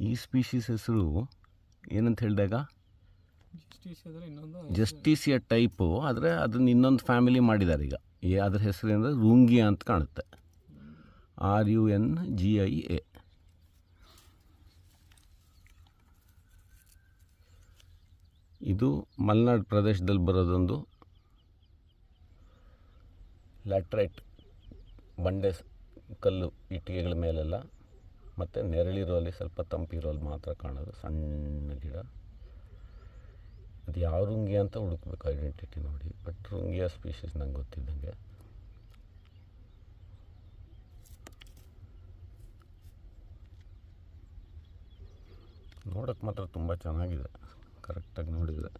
ಈ ಸ್ಪೀಷೀಸ್ ಹೆಸರು ಏನಂತ ಹೇಳಿದಾಗ ಜಸ್ಟಿಸಿಯ ಟೈಪು, ಆದರೆ ಅದನ್ನು ಇನ್ನೊಂದು ಫ್ಯಾಮಿಲಿ ಮಾಡಿದ್ದಾರೆ ಈಗ. ಅದ್ರ ಹೆಸರು ಏನಂದರೆ ರುಂಗಿಯಾ ಅಂತ ಕಾಣುತ್ತೆ. RUNGIA. ಇದು ಮಲೆನಾಡು ಪ್ರದೇಶದಲ್ಲಿ ಬರೋದೊಂದು ಲ್ಯಾಟ್ರೈಟ್ ಬಂಡೆ ಕಲ್ಲು ಇಟ್ಟಿಗೆಗಳ ಮೇಲೆಲ್ಲ, ಮತ್ತು ನೆರಳಿರೋಲ್ಲಿ ಸ್ವಲ್ಪ ತಂಪಿರೋಲ್ಲಿ ಮಾತ್ರ ಕಾಣೋದು ಸಣ್ಣ ಗಿಡ. ಅದು ಯಾವ ರುಂಗಿಯಾ ಅಂತ ಹುಡುಕ್ಬೇಕು ಐಡೆಂಟಿಟಿ ನೋಡಿ. ಬಟ್ ರುಂಗಿಯಾ ಸ್ಪೀಷೀಸ್ ನಂಗೆ ಗೊತ್ತಿದ್ದಂಗೆ. ನೋಡೋಕ್ಕೆ ಮಾತ್ರ ತುಂಬ ಚೆನ್ನಾಗಿದೆ ಕರೆಕ್ಟಾಗಿ ನೋಡಿದರೆ.